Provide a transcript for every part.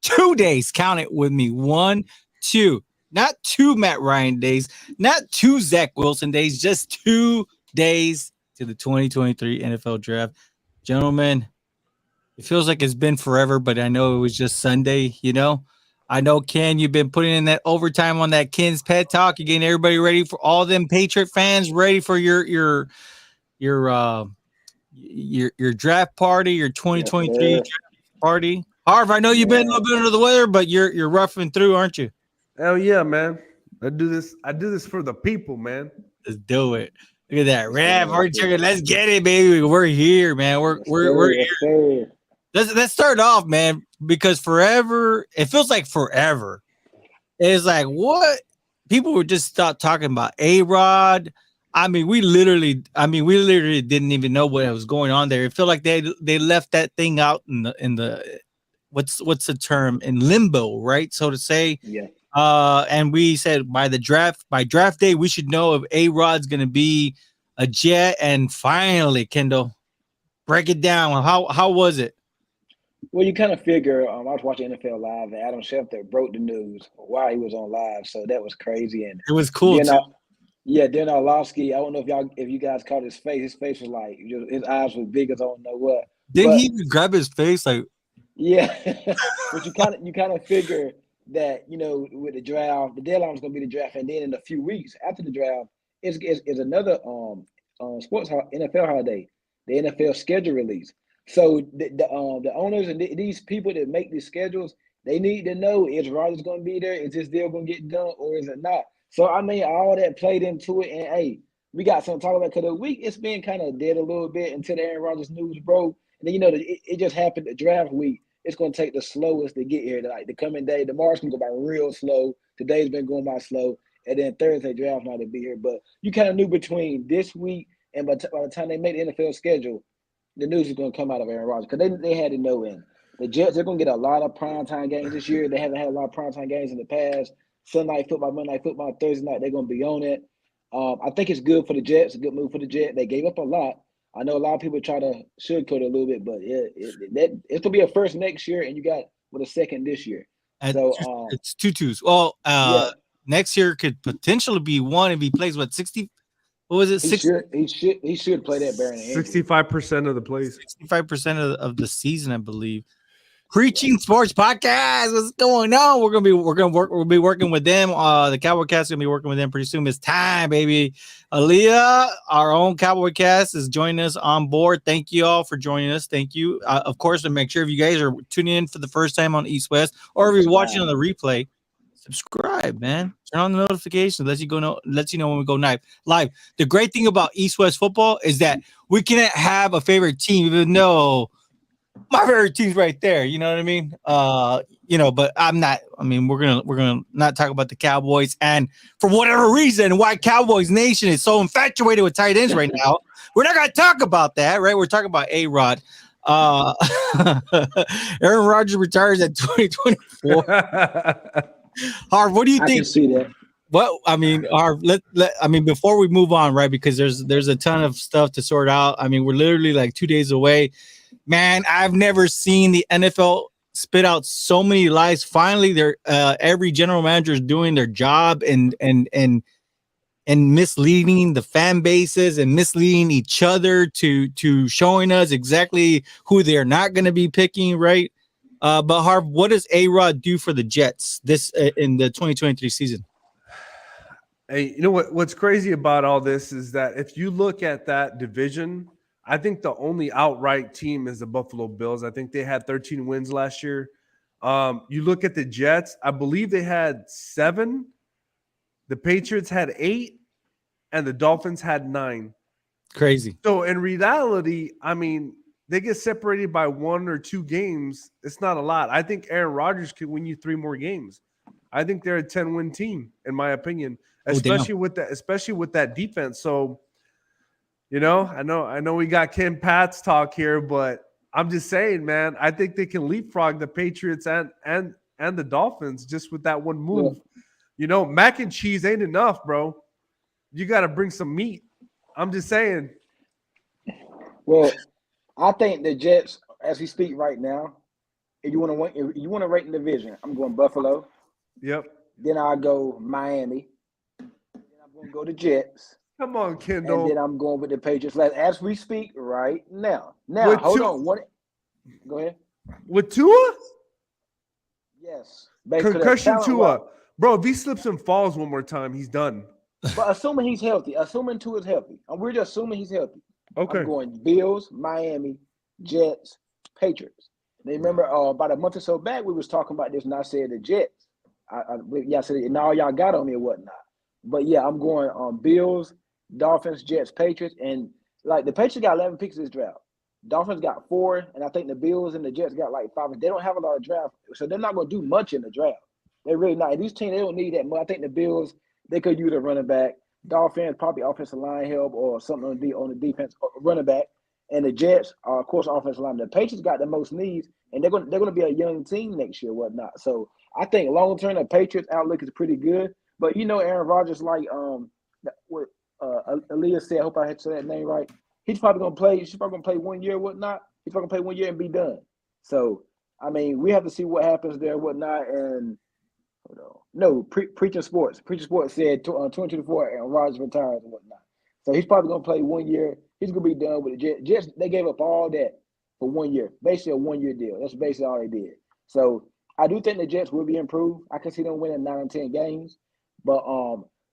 2 days. Count it with me. 1, 2. Not 2 Matt Ryan days, not 2 Zach Wilson days, just 2 days to the 2023 NFL draft. Gentlemen, it feels like it's been forever, but I know it was just Sunday, you know? I know, Ken, you've been putting in that overtime on that Ken's Pet Talk. You're getting everybody ready for all them Patriot fans ready for your draft party, your Yes, 2023 sir. draft party. Harv, I know you've been a little Man. bit under the weather, but you're roughing through, aren't you? Hell yeah, man. I do this for the people, man. Let's do it. Look at that. Yes, sir. Rev, Yes, already sir. triggered. Let's get it, baby. We're here, man. We're Yes, we're sir. we're Yes, sir. let's start off, man, because forever, it feels like forever. It's like what people were just stop talking about A-Rod. We literally didn't even know what was going on there. It felt like they left that thing out in the what's the term, in limbo, right? So to say. Yeah. And we said by draft day, we should know if A-Rod's gonna be a Jet. And finally, Kendall, break it down. How was it? Well, you kind of figure. I was watching NFL Live, and Adam Schefter broke the news while he was on live, so that was crazy. And It was cool then, too. yeah, then Orlovsky. I don't know if you guys caught his face. His face was like his eyes were big as I don't know what. Didn't But he even grab his face like? yeah, but you kind of figure that with the draft, the deadline was going to be the draft, and then in a few weeks after the draft is another NFL holiday, the NFL schedule release. So the owners and these people that make these schedules, they need to know, is Rodgers going to be there? Is this deal going to get done or is it not? So I mean, all that played into it, and hey, we got something to talk about because the week it's been kind of dead a little bit until the Aaron Rodgers news broke, and then it just happened the draft week. It's going to take the slowest to get here. Like the coming day, tomorrow's going to go by real slow. Today's been going by slow, and then Thursday draft night to be here. But you kind of knew between this week and by the time they made the NFL schedule, the news is going to come out of Aaron Rodgers because they had to know in. The Jets, they're going to get a lot of primetime games this year. They haven't had a lot of primetime games in the past. Sunday night football, Monday night football, Thursday night, they're going to be on it. I think it's good for the Jets, a good move for the Jets. They gave up a lot. I know a lot of people try to sugarcoat it a little bit, but it's gonna be a first next year, and you got with a second this year. So It's two twos. Well, yeah, next year could potentially be one if he plays 60. What was it? he 60, should play that bearing an injury. 65% of the plays. 65% of the season, I believe. Preaching Sports Podcast. What's going on? We'll be working with them. The Cowboy Cast is gonna be working with them pretty soon. It's time, baby. Aaliyah, our own Cowboy Cast, is joining us on board. Thank you all for joining us. Thank you. Of course, and make sure if you guys are tuning in for the first time on East West, or if you're watching on the replay, subscribe, man. Turn on the notifications. Lets you know when we go live. The great thing about East West football is that we can have a favorite team, even though my favorite team's right there. You know what I mean? But I'm not. I mean, we're gonna not talk about the Cowboys, and for whatever reason, why Cowboys Nation is so infatuated with tight ends right now, we're not gonna talk about that, right? We're talking about A-Rod. Aaron Rodgers retires at 2024. Harv, what do you I think? can see that. Well, I mean, before we move on, right? Because there's a ton of stuff to sort out. I mean, we're literally like 2 days away. Man, I've never seen the NFL spit out so many lies. Finally, they're every general manager is doing their job and misleading the fan bases and misleading each other to showing us exactly who they're not going to be picking, right? But Harv, what does A-Rod do for the Jets this in the 2023 season? Hey, you know what's crazy about all this is that if you look at that division, I think the only outright team is the Buffalo Bills. I think they had 13 wins last year. You look at the Jets, I believe they had 7. The Patriots had 8, and the Dolphins had 9. Crazy. So in reality, I mean, they get separated by 1 or 2 games. It's not a lot. I think Aaron Rodgers could win you 3 more games. I think they're a 10-win team, in my opinion, especially with that defense. So, I know we got Ken Pat's talk here, but I'm just saying, man, I think they can leapfrog the Patriots and the Dolphins just with that one move. Yeah. Mac and cheese ain't enough, bro. You got to bring some meat. I'm just saying. Well, I think the Jets, as we speak right now, If you want to win, if you want to rate in the division, I'm going Buffalo. Yep. Then I go Miami. Then I'm going to go to Jets. Come on, And Kendall. then I'm going with the Patriots as we speak right now. Now, With hold two- on. Go ahead. With Tua? Yes. Basically, Concussion talent-wise. Tua. Bro, if he slips and falls one more time, he's done. But assuming he's healthy, assuming Tua's healthy, and we're just assuming he's healthy. Okay. I'm going Bills, Miami, Jets, Patriots. Now, remember, about a month or so back, we was talking about this, and I said the Jets. I believe y'all said it, and all y'all got on me or whatnot. But yeah, I'm going Bills, Dolphins, Jets, Patriots, and like the Patriots got 11 picks this draft. Dolphins got 4, and I think the Bills and the Jets got like 5. They don't have a lot of draft, so they're not going to do much in the draft. They're really not. These teams, they don't need that much. I think the Bills, they could use a running back. Dolphins, probably offensive line help or something on the defense, running back. And the Jets are, of course, offensive line. The Patriots got the most needs, and they're going to be a young team next year, whatnot. So I think long term, the Patriots outlook is pretty good. But Aaron Rodgers, like what Aaliyah said, I hope I had said that name right. He's probably going to play. She's probably going to play 1 year, whatnot. He's probably going to play 1 year and be done. So I mean, we have to see what happens there, whatnot, and. No, Preaching Sports. Preaching Sports said 2024 and Rodgers retires and whatnot. So he's probably going to play 1 year. He's going to be done with the Jets. Jets, they gave up all that for 1 year. Basically a 1 year deal. That's basically all they did. So I do think the Jets will be improved. I can see them winning 9 or 10 games. But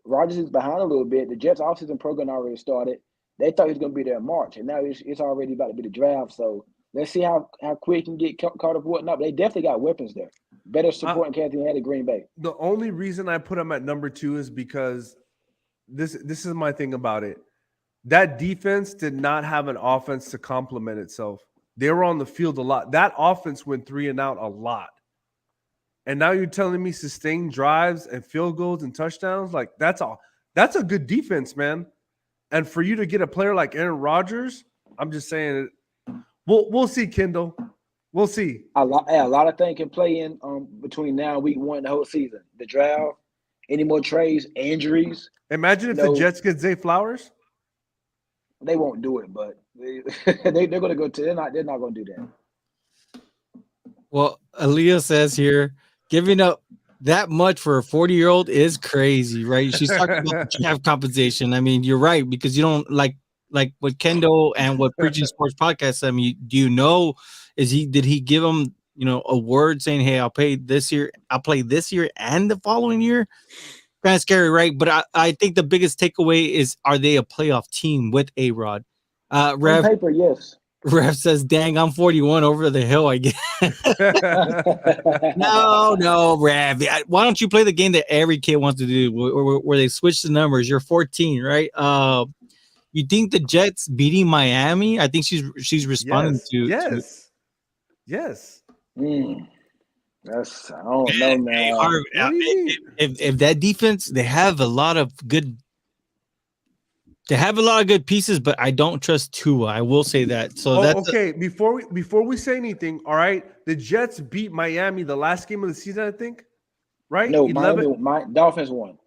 Rodgers is behind a little bit. The Jets offseason program already started. They thought he was going to be there in March, and now it's already about to be the draft. So let's see how quick he can get caught up with whatnot. But they definitely got weapons there. Better supporting cast than he had at Green Bay. The only reason I put him at number 2 is because this is my thing about it. That defense did not have an offense to complement itself. They were on the field a lot. That offense went 3 and out a lot. And now you're telling me sustained drives and field goals and touchdowns? Like that's a good defense, man. And for you to get a player like Aaron Rodgers, I'm just saying we'll see, Kendall. We'll see. A lot of things can play in between now and week 1 the whole season. The draft, any more trades, injuries. Imagine if the Jets get Zay Flowers. They won't do it, but they're going to go to. They're not going to do that. Well, Aaliyah says here, giving up that much for a 40-year-old is crazy, right? She's talking about the draft compensation. I mean, you're right, because you don't like what Kendall and what Preaching Sports Podcast. I mean, do you know? Did he give him, a word saying, hey, I'll play this year and the following year? Kind of scary, right? But I think the biggest takeaway is, are they a playoff team with A-Rod? On paper, yes. Rev says, dang, I'm 41 over the hill, I guess. No, Rev. Why don't you play the game that every kid wants to do where they switch the numbers? You're 14, right? You think the Jets beating Miami? I think she's responding Yes. That's I don't know, man. If that defense, they have a lot of good pieces, but I don't trust Tua. I will say that. So that's okay. Before we say anything, all right. The Jets beat Miami the last game of the season, I think. Right? No, Miami, Dolphins won.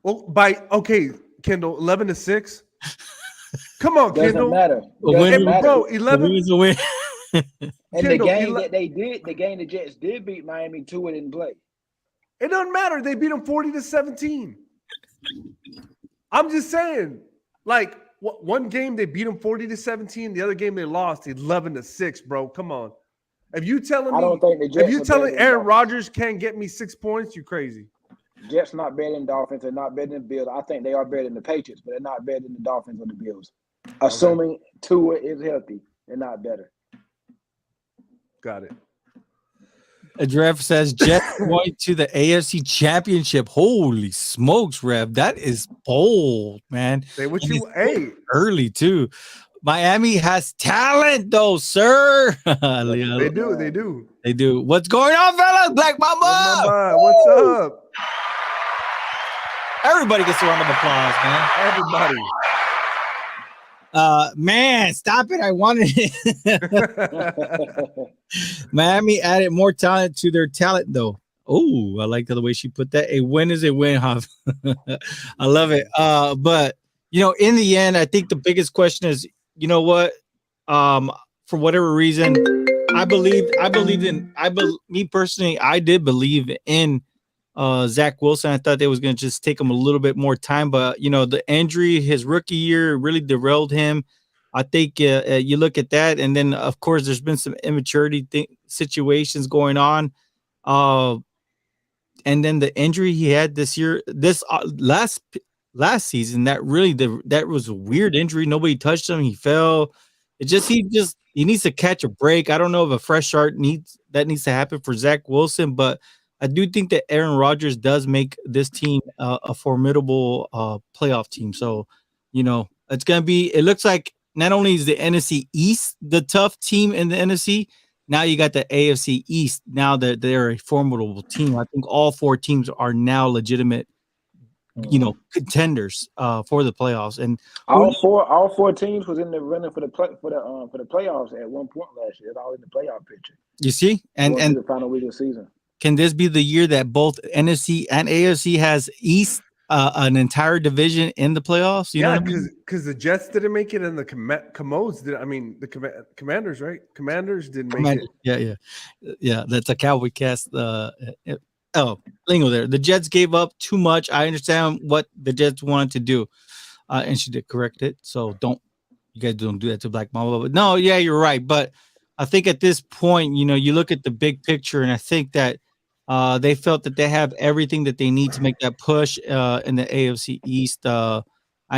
Well, Kendall, 11-6. Come on, Doesn't Kendall. matter. Bro, 11 is a win. And Kendall, the game the Jets did beat Miami, Tua didn't play. It doesn't matter. They beat them 40-17. I'm just saying, like, one game they beat them 40-17, the other game they lost 11-6, bro. Come on. If you telling Aaron Rodgers can't get me 6 points, you crazy. Jets not better than Dolphins. They're not better than Bills. I think they are better than the Patriots, but they're not better than the Dolphins or the Bills. Assuming Tua is healthy, they're not better. Got it. A draft says Jets going to the AFC Championship. Holy smokes, Rev. That is bold, man. Say what early too. Miami has talent, though, sir. They do. What's going on, fellas? Black Mamba. What's up? Everybody gets a round of applause, man. Everybody. Man, stop it. I wanted it. Miami added more talent to their talent, though. Oh, I like the way she put that. A win is a win, huh? I love it. But in the end, I think the biggest question is, you know what? For whatever reason, me personally, I did believe in Zach Wilson. I thought they was going to just take him a little bit more time, but the injury, his rookie year, really derailed him. I think you look at that, and then of course there's been some immaturity situations going on, and then the injury he had this year, this last season, that was a weird injury. Nobody touched him. He fell. He needs to catch a break. I don't know if a fresh start needs to happen for Zach Wilson, but I do think that Aaron Rodgers does make this team a formidable playoff team. So, it's going to be, it looks like not only is the NFC East the tough team in the NFC, now you got the AFC East. Now that they're a formidable team. I think all four teams are now legitimate, contenders for the playoffs. And all four teams was in the running for the playoffs at one point last year. It's all in the playoff picture. You see, and the final week of the season. Can this be the year that both NFC and AFC has East an entire division in the playoffs? You know what I mean? Because the Jets didn't make it, and the Commodes did. I mean, the Commanders, right? Commanders didn't make it. Yeah. That's a Cowboy cast. Lingo there. The Jets gave up too much. I understand what the Jets wanted to do, and she did correct it. So you guys don't do that to Black Mamba. But no, yeah, you're right. But I think at this point, you look at the big picture, and I think that they felt that they have everything that they need to make that push in the AFC East. I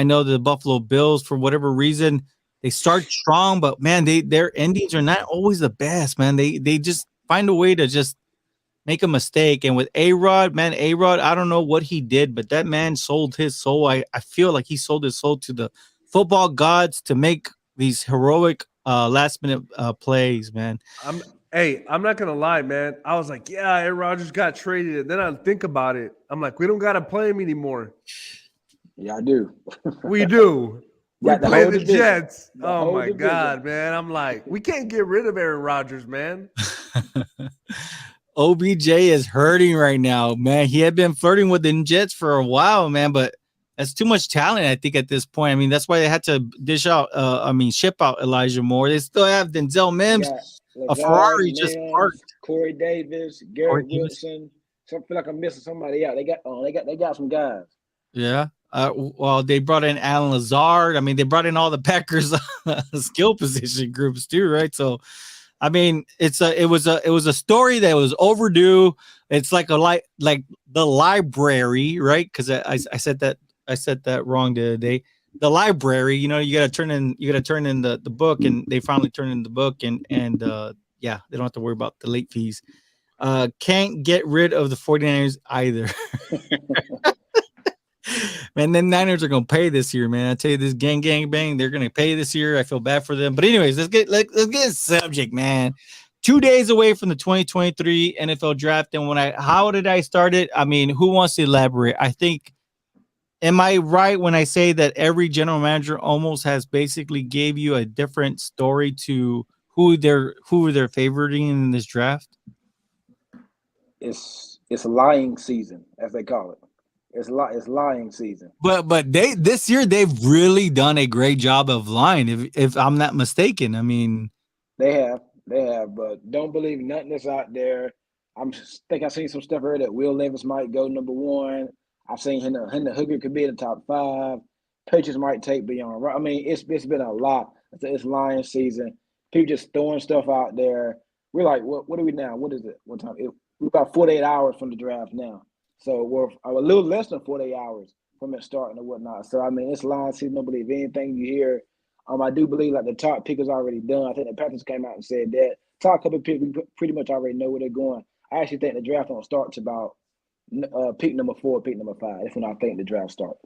know the Buffalo Bills, for whatever reason, they start strong, but man, their endings are not always the best. Man, they just find a way to just make a mistake. And with A-Rod, I don't know what he did, but that man sold his soul. I feel like he sold his soul to the football gods to make these heroic last minute plays, man. I'm not gonna lie, man. I was like, yeah, Aaron Rodgers got traded. And then I think about it. I'm like, we don't gotta play him anymore. Yeah, I do. We do. We play the Jets. Oh my God, man. I'm like, we can't get rid of Aaron Rodgers, man. OBJ is hurting right now, man. He had been flirting with the Jets for a while, man, but that's too much talent, I think, at this point. I mean, that's why they had to ship out Elijah Moore. They still have Denzel Mims. A Ferrari just parked. Corey Davis, Garrett Wilson. So I feel like I'm missing somebody out. They got some guys. Yeah. Well, they brought in Alan Lazard. I mean, they brought in all the Packers skill position groups too, right? So, I mean, it was a story that was overdue. It's like the library, right? Because I said that wrong the other day. The library, you got to turn in the book, and they finally turned in the book, and they don't have to worry about the late fees. Can't get rid of the 49ers either. Man, them Niners are gonna pay this year, man. I tell you, this gang bang, they're gonna pay this year. I feel bad for them. But anyways, let's get a subject, man. 2 days away from the 2023 NFL draft. And how did I start it? I mean, who wants to elaborate? I think, am I right when I say that every general manager almost has basically gave you a different story to who they're favoriting in this draft? It's lying season, as they call it. It's lying season. But this year they've really done a great job of lying, if I'm not mistaken. I mean, they have, but don't believe nothing that's out there. I think I've seen some stuff earlier that Will Levis might go number 1. I've seen Hendon Hooker could be in the top 5. Patriots might take beyond. I mean, it's been a lot. It's lying season. People just throwing stuff out there. We're like, what are we now? What is it? What time? We're about 48 hours from the draft now. So we're a little less than 48 hours from it starting and whatnot. So, I mean, it's lying season. Don't believe anything you hear. I do believe like the top pick is already done. I think the Panthers came out and said that. Top couple picks, we pretty much already know where they're going. I actually think the draft don't start to about pick number 4, pick number 5. That's when I think the draft starts.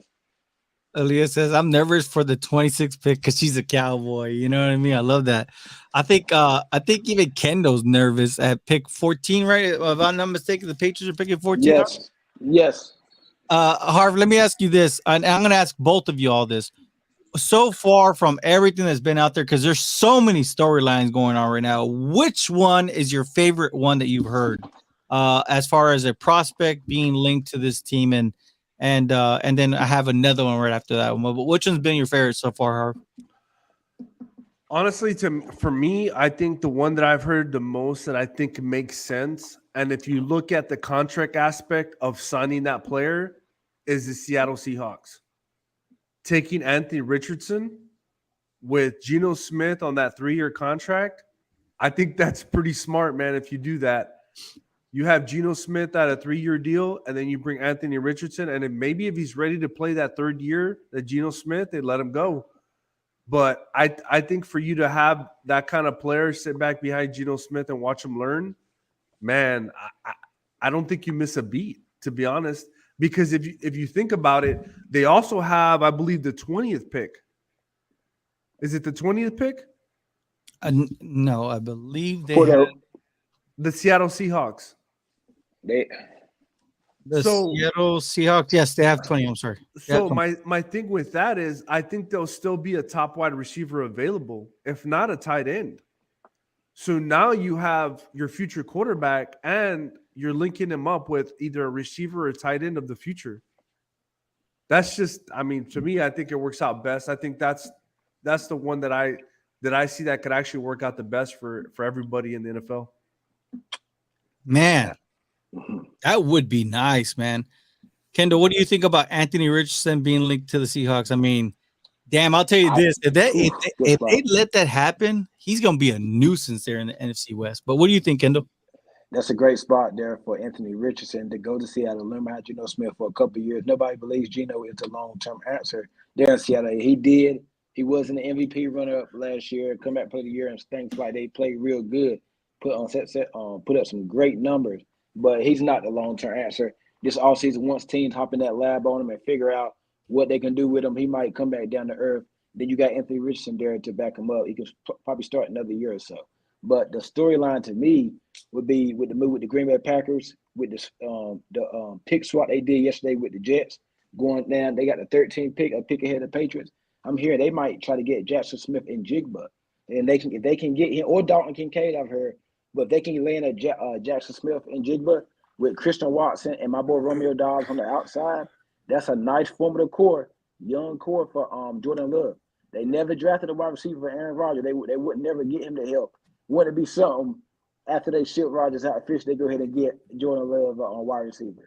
Aaliyah says, I'm nervous for the 26th pick because she's a Cowboy. You know what I mean? I love that. I think even Kendall's nervous at pick 14, right? If I'm not mistaken, the Patriots are picking 14. Yes. Harv, let me ask you this, and I'm going to ask both of you all this. So far from everything that's been out there, because there's so many storylines going on right now, which one is your favorite one that you've heard as far as a prospect being linked to this team? And then I have another one right after that one. But which one's been your favorite so far, Harv? Honestly, for me, I think the one that I've heard the most that I think makes sense, and if you look at the contract aspect of signing that player, is the Seattle Seahawks taking Anthony Richardson with Geno Smith on that 3-year contract. I think that's pretty smart, man. If you do that, you have Geno Smith at a 3-year deal, and then you bring Anthony Richardson, and then maybe if he's ready to play that 3rd year, that Geno Smith, they let him go. But I think for you to have that kind of player sit back behind Geno Smith and watch him learn, man, I don't think you miss a beat, to be honest. Because if you think about it, they also have, I believe, the 20th pick. Is it the 20th pick? No, I believe they For have The Seattle Seahawks. the Seattle Seahawks. Yes, they have 20. I'm sorry. So my thing with that is I think there'll still be a top wide receiver available, if not a tight end. So now you have your future quarterback and you're linking him up with either a receiver or a tight end of the future. That's just, I mean, to me, I think it works out best. I think that's the one that I see that could actually work out the best for everybody in the NFL. Man, that would be nice, man. Kendall, what do you think about Anthony Richardson being linked to the Seahawks? I mean, damn, I'll tell you this: if they let that happen, he's gonna be a nuisance there in the NFC West. But what do you think, Kendall? That's a great spot there for Anthony Richardson to go to Seattle, learn about Geno Smith for a couple of years. Nobody believes Geno is a long-term answer there in Seattle. He did. He was in the MVP runner-up last year, come back for the year, and things like they played real good, put up some great numbers. But he's not the long-term answer. This offseason, once teams hop in that lab on him and figure out what they can do with him, he might come back down to earth. Then you got Anthony Richardson there to back him up. He could probably start another year or so. But the storyline to me would be with the move with the Green Bay Packers, with the pick swap they did yesterday with the Jets. Going down, they got the 13th pick, a pick ahead of the Patriots. I'm hearing they might try to get Jackson Smith and Jigba, and if they can get him or Dalton Kincaid, I've heard. But if they can land a Jackson Smith and Jigba with Christian Watson and my boy Romeo Dobbs on the outside, that's a nice formative core, young core for Jordan Love. They never drafted a wide receiver for Aaron Rodgers. They would never get him to help. Wouldn't it be something after they ship Rodgers out of fish, they go ahead and get Jordan Love on wide receiver?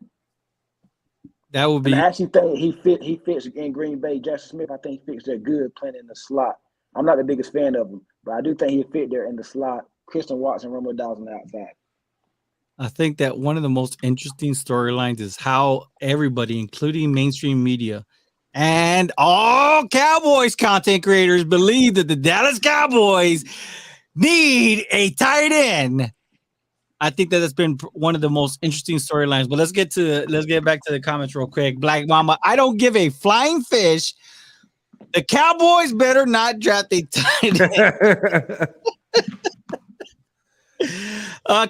That would be. And I actually think he fits in Green Bay. Jackson Smith, I think he fits there good playing in the slot. I'm not the biggest fan of him, but I do think he fit there in the slot. Christian Watson, Romeo Dobbs on the outside. I think that one of the most interesting storylines is how everybody, including mainstream media and all Cowboys content creators, believe that the Dallas Cowboys need a tight end. I think that that's been one of the most interesting storylines. But let's get back to the comments real quick. Black Mama, I don't give a flying fish. The Cowboys better not draft a tight end.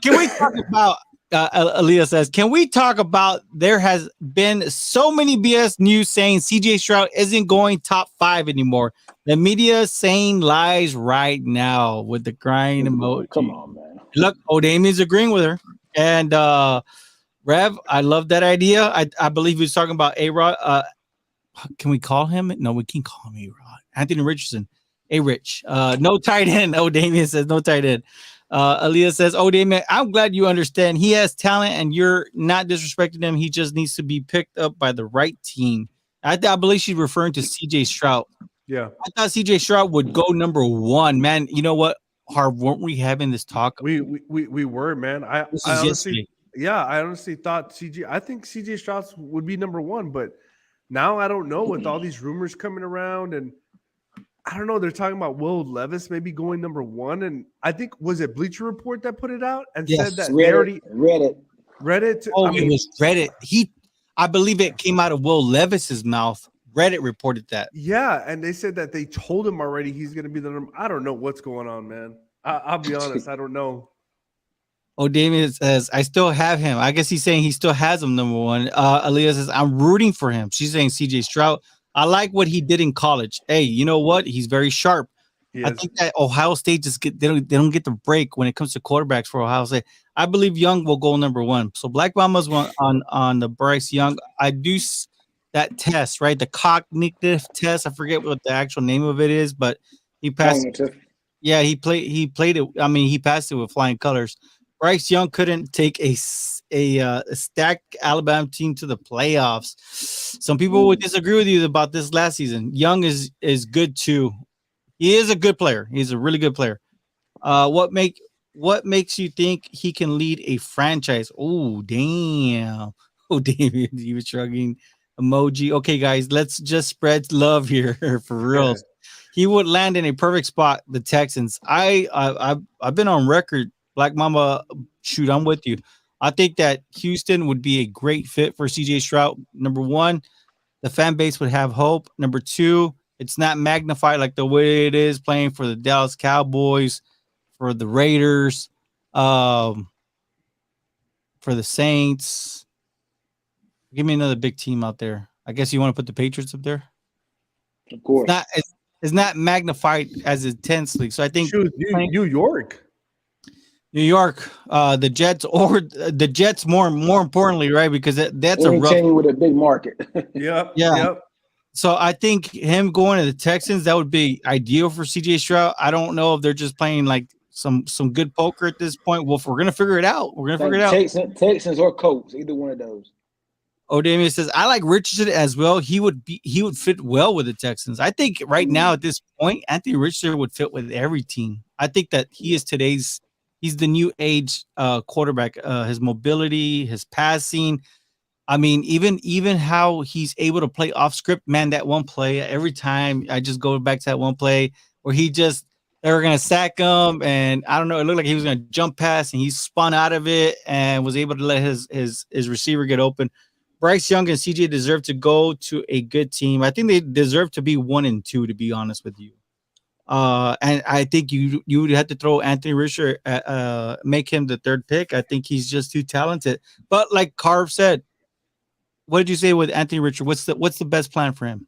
Can we talk about? Aaliyah says, "Can we talk about? There has been so many BS news saying CJ Stroud isn't going top 5 anymore. The media saying lies right now with the crying emoji. Come on, man. Look, O'Damian's agreeing with her. And Rev, I love that idea. I believe he was talking about A-Rod. Can we call him? No, we can't call him A-Rod. Anthony Richardson. A-Rich. No tight end. O'Damian says no tight end. Aaliyah says, O'Damian, I'm glad you understand. He has talent and you're not disrespecting him. He just needs to be picked up by the right team. I believe she's referring to CJ Stroud. Yeah. I thought CJ Stroud would go number 1. Man, you know what? Harv, weren't we having this talk? We were, man. I honestly thought I think CJ Stroud would be number 1, but now I don't know with all these rumors coming around, and I don't know. They're talking about Will Levis maybe going number 1, and I think was it Bleacher Report that put it out and said that they already read it. Reddit. It was Reddit. I believe it came out of Will Levis's mouth. Reddit reported that. Yeah, and they said that they told him already he's going to be the number. I don't know what's going on, man. I'll be honest. I don't know. Damien says, I still have him. I guess he's saying he still has him number 1. Aaliyah says, I'm rooting for him. She's saying CJ Stroud. I like what he did in college. Hey, you know what? He's very sharp. I think that Ohio State they don't get the break when it comes to quarterbacks for Ohio State. I believe Young will go number 1. So Black Mama's on the Bryce Young. I do that test, right? The cognitive test. I forget what the actual name of it is, but he passed. Yeah, he played it. I mean, he passed it with flying colors. Bryce Young couldn't take a stacked Alabama team to the playoffs. Some people would disagree with you about this last season. Young is good too. He is a good player. He's a really good player. Uh, what make what makes you think he can lead a franchise? Oh damn! Oh David, you were shrugging emoji. Okay, guys, let's just spread love here for real. He would land in a perfect spot. The Texans. I've been on record. Black Mamba, shoot, I'm with you. I think that Houston would be a great fit for CJ Stroud. Number one, the fan base would have hope. Number two, it's not magnified like the way it is playing for the Dallas Cowboys, for the Raiders, um, for the Saints. Give me another big team out there. I guess you want to put the Patriots up there. Of It's course. not. It's not magnified as intensely. So I think Shoot, New York. New York, the Jets, or the Jets more importantly, right? Because that's a Any rough. team with a big market. Yep. Yeah. Yep. So I think him going to the Texans, that would be ideal for CJ Stroud. I don't know if they're just playing like some good poker at this point. Well, if we're gonna figure it out, we're gonna figure it out. Texans or Colts, either one of those. O'Damian says, I like Richardson as well. He would fit well with the Texans. I think right now at this point, Anthony Richardson would fit with every team. I think that he's the new age quarterback. His mobility, his passing. I mean, even how he's able to play off script, man, that one play, every time I just go back to that one play where they were gonna sack him, and I don't know, it looked like he was gonna jump past and he spun out of it and was able to let his receiver get open. Bryce Young and CJ deserve to go to a good team. I think they deserve to be 1-2, to be honest with you. And I think you would have to throw Anthony Richard, make him the third pick. I think he's just too talented. But like Carv said, what did you say with Anthony Richard? What's the best plan for him?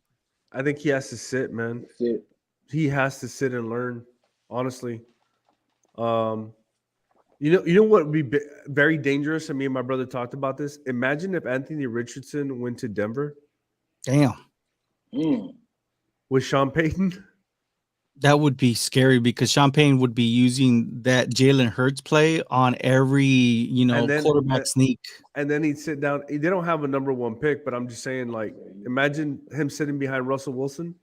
I think he has to sit, man. That's it. He has to sit and learn. Honestly, you know what would be very dangerous. And me and my brother talked about this. Imagine if Anthony Richardson went to Denver Damn, with Sean Payton. that would be scary because Champagne would be using that Jalen Hurts play on every quarterback sneak. And then he'd sit down. They don't have a number one pick, but I'm just saying, like, imagine him sitting behind Russell Wilson.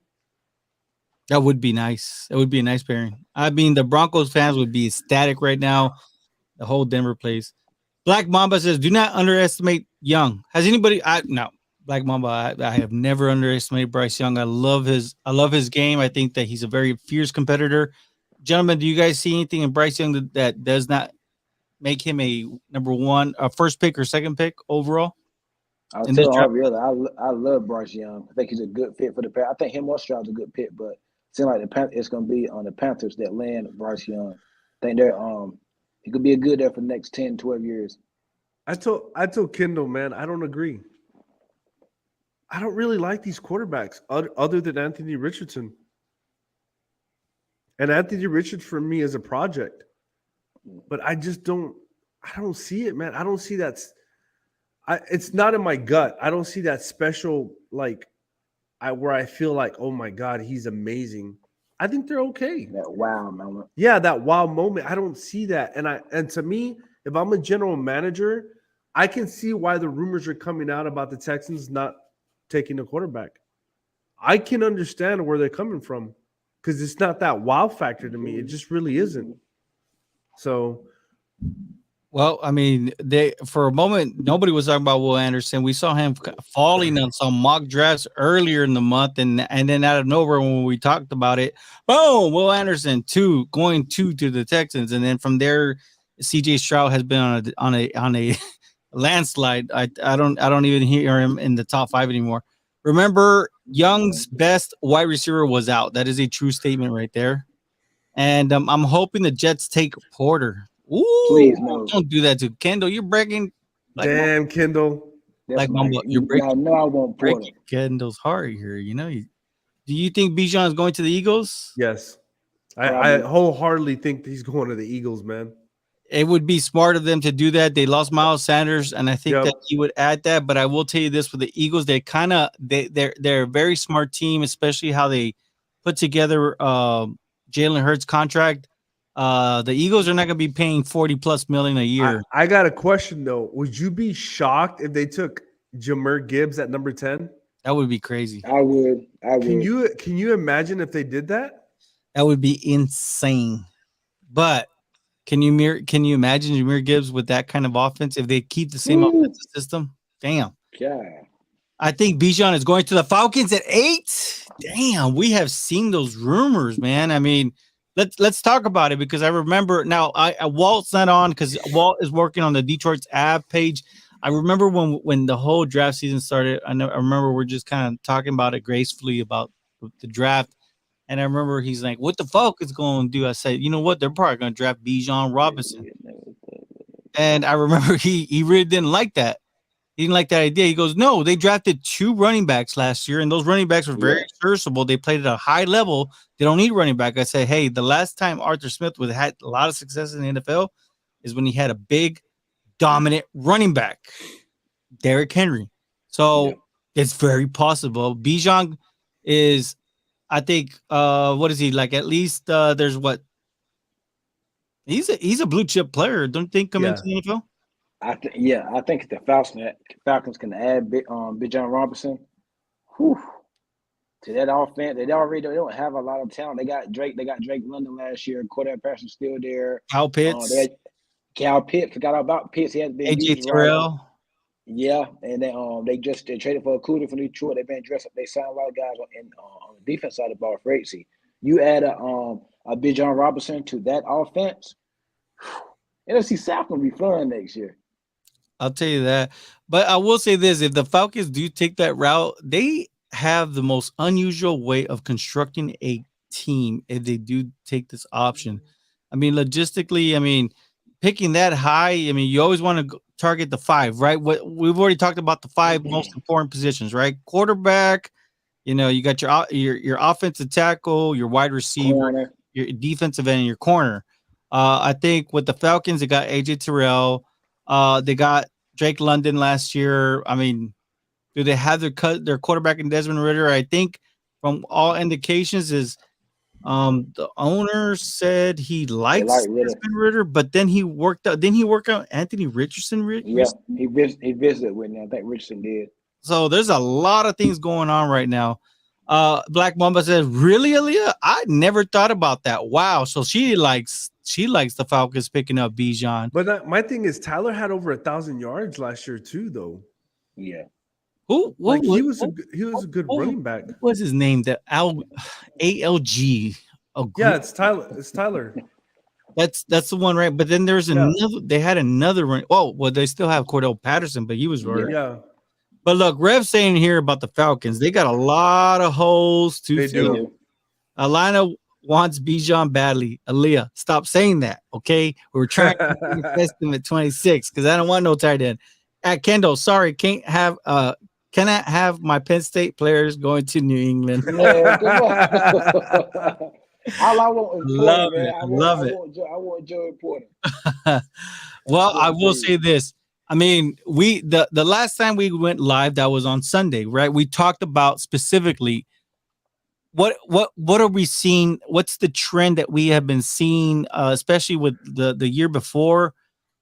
That would be nice. That would be a nice pairing. I mean, the Broncos fans would be ecstatic right now. The whole Denver place. Black Mamba says, "Do not underestimate Young." Has anybody? No. Black Mamba. I have never underestimated Bryce Young. I love his game. I think that he's a very fierce competitor. Gentlemen, do you guys see anything in Bryce Young that does not make him a number one, a first pick or second pick overall? I'll tell Harvey Other, I love Bryce Young. I think he's a good fit for the Panthers. I think him or Stroud's a good pick, but it seems like it's going to be on the Panthers that land Bryce Young. I think they're he could be a good there for the next 10, 12 years. I told Kendall, man, I don't agree. I don't really like these quarterbacks other than Anthony Richardson. And Anthony Richardson for me is a project. But I don't see it, man. I don't see that. It's not in my gut. I don't see that special, like, where I feel like, oh my God, he's amazing. I think they're okay. That wow moment. Yeah, that wow moment. I don't see that. And to me, if I'm a general manager, I can see why the rumors are coming out about the Texans not taking a quarterback. I can understand where they're coming from because it's not that wow factor to me. It just really isn't. So, well, I mean, for a moment nobody was talking about Will Anderson. We saw him falling on some mock drafts earlier in the month, and then out of nowhere when we talked about it, boom, Will Anderson going to the Texans, and then from there, CJ Stroud has been on a landslide. I don't even hear him in the top 5 anymore. Remember, Young's best wide receiver was out. That is a true statement right there. And I'm hoping the Jets take Porter. Ooh, please no. Don't do that to Kendall. You're breaking. Damn, Kendall. You're breaking. I want Porter. Kendall's heart here. Do you think Bijan is going to the Eagles? Yes. I wholeheartedly think he's going to the Eagles, man. It would be smart of them to do that. They lost Miles Sanders, and I think that he would add that. But I will tell you this: with the Eagles, they're a very smart team, especially how they put together Jalen Hurts contract. The Eagles are not going to be paying 40+ million a year. I got a question though. Would you be shocked if they took Jameer Gibbs at number 10? That would be crazy. I would. Can you imagine if they did that? That would be insane. But can you imagine Jameer Gibbs with that kind of offense if they keep the same offensive system? Damn. Yeah. I think Bijan is going to the Falcons at 8. Damn, we have seen those rumors, man. I mean, let's talk about it because I remember now. Walt's not on because Walt is working on the Detroit's app page. I remember when the whole draft season started. I remember we're just kind of talking about it gracefully about the draft, and I remember he's like, "What the Falcons going to do?" I said, "You know what? They're probably going to draft Bijan Robinson." And I remember he really didn't like that. He didn't like that idea. He goes, "No, they drafted 2 running backs last year, and those running backs were very serviceable. They played at a high level. They don't need running back." I said, "Hey, the last time Arthur Smith had a lot of success in the NFL is when he had a big, dominant running back, Derrick Henry." So it's very possible. Bijan is, I think, what is he like? At least there's what he's a blue chip player. Don't you think come into the NFL? I think if the Falcons can add Bijan Robinson, to that offense. They don't have a lot of talent. They got Drake London last year. Cordell Patterson's still there. Kyle Pitts. Cal Pitts. Forgot about Pitts. He hasn't been AJ Terrell. Right. Yeah, and they traded for Okudah from Detroit. They've been dressed up. They signed a lot of guys on the defense side of the ball for agency. You add a Bijan Robinson to that offense, NFC South gonna be fun next year. I'll tell you that. But I will say this: if the Falcons do take that route, they have the most unusual way of constructing a team. If they do take this option, I mean, logistically, picking that high, you always want to target the 5, right? What we've already talked about the 5 most important positions, right? Quarterback, you got your offensive tackle, your wide receiver, corner, your defensive end, and your corner. I think with the Falcons, they got AJ Terrell. They got Drake London last year. Do they have their quarterback in Desmond Ridder? I think from all indications is the owner said he likes Desmond Ridder, but then he worked out. Didn't he work out Anthony Richardson? Yeah, he visited with him. I think Richardson did. So there's a lot of things going on right now. Black Mamba says, "Really, Aaliyah? I never thought about that. Wow." So she likes the Falcons picking up Bijan. But my thing is, Tyler had over 1,000 yards last year too, though. Yeah. He was a good running back. What was his name? The ALG. Yeah, it's Tyler. It's Tyler. That's the one, right? But then there's another. They had another run. Oh, well, they still have Cordell Patterson, but he was right. Yeah. But look, Rev's saying here about the Falcons, they got a lot of holes to fill. Alana wants Bijan badly. Aaliyah, stop saying that, okay? We're trying to invest him at 26 because I don't want no tight end. At Kendall, sorry, cannot have my Penn State players going to New England. Yeah, come on. All I want is love it. I want Joey Porter. Well, I will say this. The last time we went live, that was on Sunday, right? We talked about specifically what are we seeing? What's the trend that we have been seeing, especially with the year before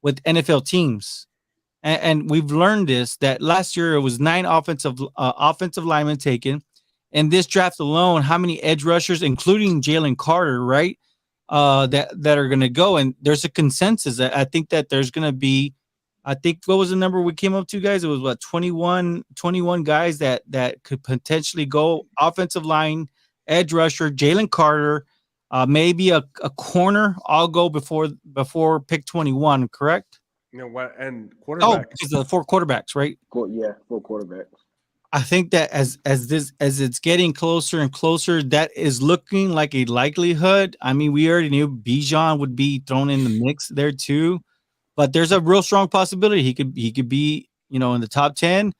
with NFL teams? And we've learned this, that last year it was 9 offensive linemen taken. In this draft alone, how many edge rushers, including Jalen Carter, right, that are going to go? And there's a consensus. I think that there's going to be, what was the number we came up to, guys? It was 21 guys that could potentially go offensive line, edge rusher, Jalen Carter, maybe a corner. I'll go before pick 21, correct? And quarterback. Oh, because the 4 quarterbacks, right? 4 quarterbacks. I think that as it's getting closer and closer, that is looking like a likelihood. We already knew Bijan would be thrown in the mix there too, but there's a real strong possibility he could be, in the top 10.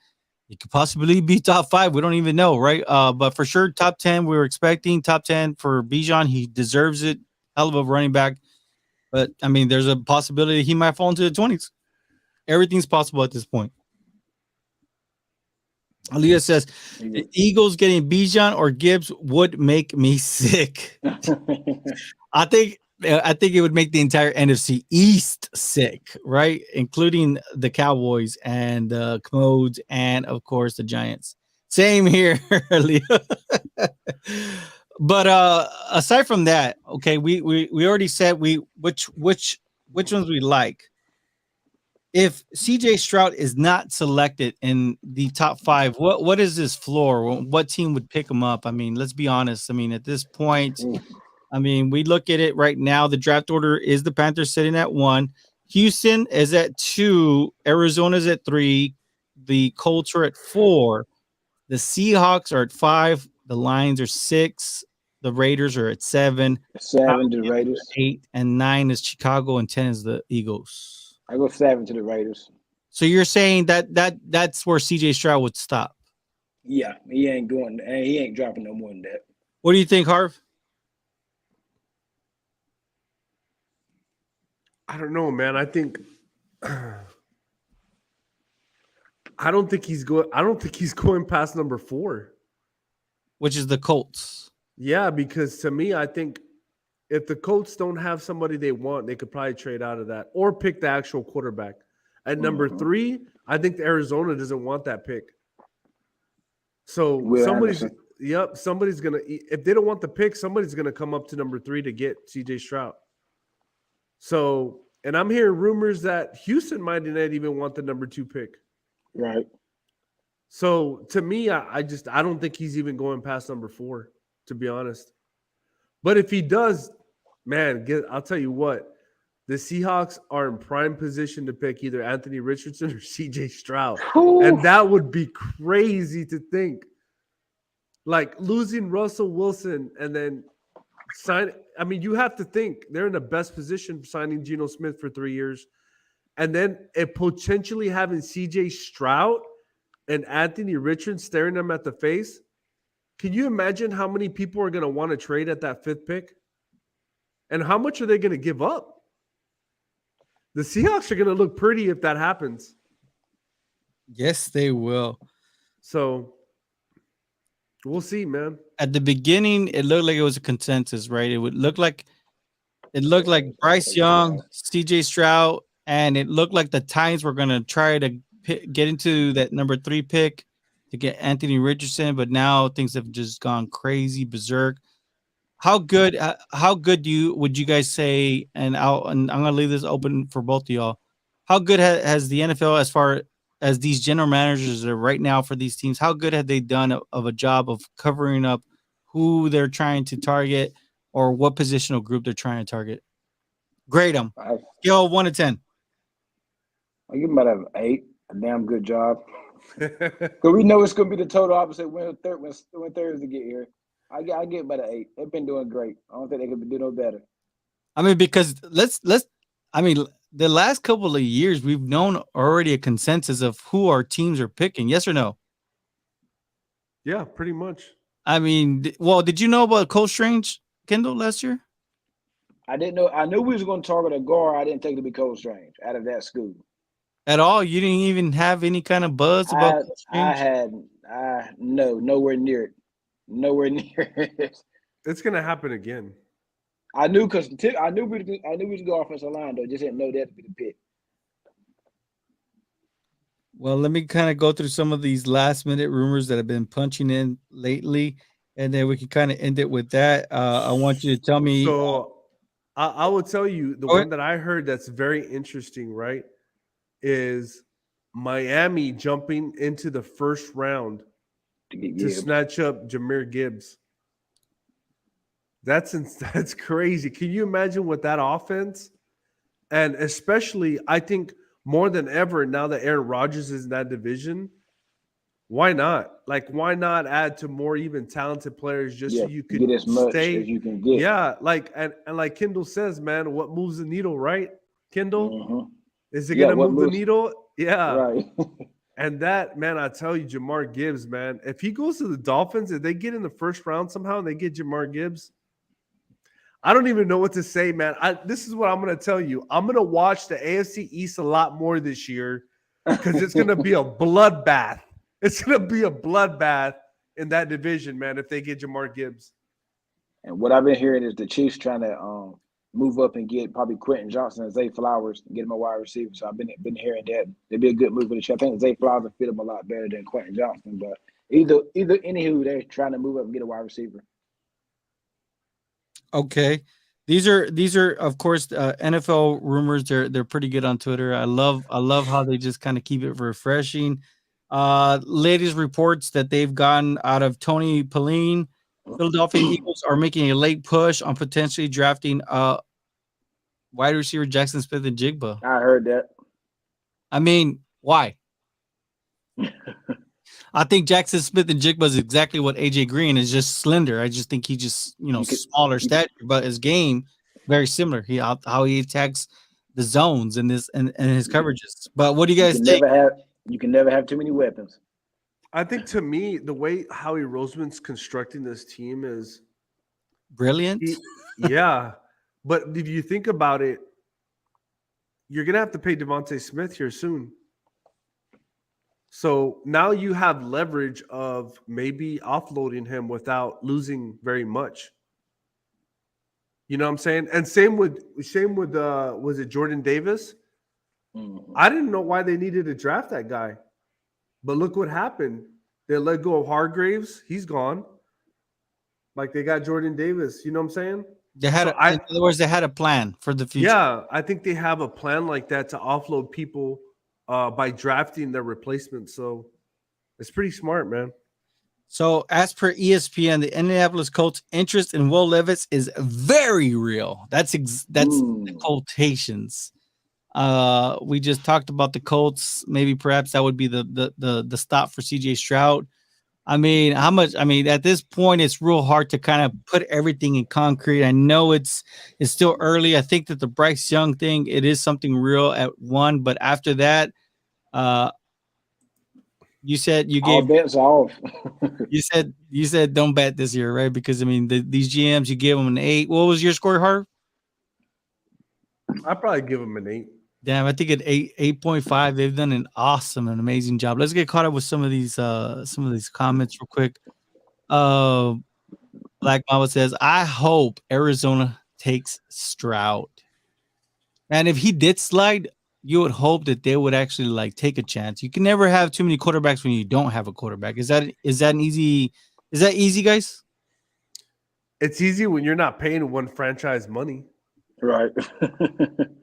He could possibly be top 5. We don't even know, right? But for sure, top 10. We were expecting top 10 for Bijan. He deserves it. Hell of a running back. But there's a possibility he might fall into the 20s. Everything's possible at this point. Aaliyah says Yeah. the Eagles getting Bijan or Gibbs would make me sick. I think it would make the entire NFC East sick, right? Including the Cowboys and the Commodes and of course the Giants. Same here, Leo. But aside from that, okay, we already said which ones we like. If CJ Stroud is not selected in the top 5, what is his floor? What team would pick him up? I mean, let's be honest. I mean, at this point, I mean, we look at it right now. The draft order is the Panthers sitting at 1. Houston is at 2. Arizona's at 3. The Colts are at 4. The Seahawks are at 5. The Lions are 6. The Raiders are at 7. 7 to the Raiders. 8 and 9 is Chicago and 10 is the Eagles. I go 7 to the Raiders. So you're saying that's where CJ Stroud would stop. Yeah, he ain't going. He ain't dropping no more than that. What do you think, Harv? I don't know, man. I think I don't think he's going past number 4. Which is the Colts. Yeah, because to me, I think if the Colts don't have somebody they want, they could probably trade out of that or pick the actual quarterback. At number 3, I think Arizona doesn't want that pick. So somebody's gonna, if they don't want the pick, somebody's gonna come up to number 3 to get CJ Stroud. So, and I'm hearing rumors that Houston might not even want the number 2 pick. Right. So to me, I don't think he's even going past number 4, to be honest. But if he does, man, I'll tell you what, the Seahawks are in prime position to pick either Anthony Richardson or CJ Stroud. Ooh. And that would be crazy to think. Like losing Russell Wilson and then you have to think they're in the best position signing Geno Smith for 3 years. And then potentially having CJ Stroud and Anthony Richardson staring them at the face. Can you imagine how many people are going to want to trade at that 5th pick? And how much are they going to give up? The Seahawks are going to look pretty if that happens. Yes, they will. So we'll see, man. At the beginning, it looked like it was a consensus, right? It looked like Bryce Young, CJ Stroud, and it looked like the Titans were going to try to get into that number 3 pick to get Anthony Richardson, but now things have just gone crazy berserk. How good would you guys say? And I'm gonna leave this open for both of y'all. How good has the NFL, as far as these general managers are right now for these teams, how good have they done of a job of covering up who they're trying to target or what positional group they're trying to target? Grade them. Scale of 1 to 10. I give him about an 8. A damn good job. Because we know it's going to be the total opposite when Thursday get here. I get about an 8. They've been doing great. I don't think they could do no better. I mean, because the last couple of years we've known already a consensus of who our teams are picking. Yes or no? Yeah, pretty much. I mean, well, did you know about Cole Strange, Kendall, last year? I didn't know. I knew we was going to target a guard. I didn't take it to be Cole Strange out of that school. At all? You didn't even have any kind of buzz about Cole Strange? Nowhere near it. Nowhere near it. It's gonna happen again. I knew because I knew we was go offensive line though. Just didn't know that to be the pick. Well, let me kind of go through some of these last minute rumors that have been punching in lately, and then we can kind of end it with that. I want you to tell me. So I will tell you the one that I heard that's very interesting, right? Is Miami jumping into the first round to snatch up Jahmyr Gibbs. That's crazy. Can you imagine what that offense? And especially, I think more than ever now that Aaron Rodgers is in that division, why not? Like, why not add to more even talented players just so you could get as much as you can get? Yeah, like and like Kendall says, man, what moves the needle, right? Kendall, is it gonna move the needle? Yeah, right. And that, man, I tell you, Jahmyr Gibbs, man, if he goes to the Dolphins, if they get in the first round somehow and they get Jahmyr Gibbs, I don't even know what to say, man. This is what I'm going to tell you. I'm going to watch the AFC East a lot more this year because it's going to be a bloodbath. It's gonna be a bloodbath in that division, man. If they get Jamar Gibbs. And what I've been hearing is the Chiefs trying to move up and get probably Quentin Johnson and Zay Flowers and get him a wide receiver. So I've been hearing that it'd be a good move for the Chiefs. I think Zay Flowers will fit him a lot better than Quentin Johnson. But anywho, they're trying to move up and get a wide receiver. Okay. These are of course NFL rumors. They're pretty good on Twitter. I love how they just kind of keep it refreshing. Latest reports that they've gotten out of Tony Pauline, Philadelphia Eagles are making a late push on potentially drafting wide receiver Jackson Smith and Jigba. I heard that. I mean, why? I think Jackson Smith and Jigba is exactly what AJ Green is, just slender. I just think he just, smaller stature, but his game very similar. How he attacks the zones and his coverages. But what do you guys think? You can never have too many weapons. I think to me, the way Howie Roseman's constructing this team is brilliant. Yeah. But if you think about it, you're gonna have to pay Devontae Smith here soon. So now you have leverage of maybe offloading him without losing very much. You know what I'm saying? And same with was it Jordan Davis? Mm-hmm. I didn't know why they needed to draft that guy. But look what happened. They let go of Hargraves. He's gone. Like they got Jordan Davis. You know what I'm saying? In other words, they had a plan for the future. Yeah, I think they have a plan like that to offload people by drafting their replacements. So it's pretty smart, man. So as per ESPN, the Indianapolis Colts' interest in Will Levis is very real. That's the quotations. We just talked about the Colts. Maybe perhaps that would be the stop for CJ Stroud. I mean, how much? I mean, at this point, it's real hard to kind of put everything in concrete. I know it's still early. I think that the Bryce Young thing, it is something real at one, but after that, you said you gave all bets off. you said don't bet this year, right? Because I mean, these GMs, you give them an 8. What was your score, Harv? I'd probably give them an 8. Damn, I think at 8.5, they've done an awesome and amazing job. Let's get caught up with some of these comments real quick. Black Mama says, I hope Arizona takes Stroud. And if he did slide, you would hope that they would actually like take a chance. You can never have too many quarterbacks when you don't have a quarterback. Is that easy, guys? It's easy when you're not paying one franchise money. Right.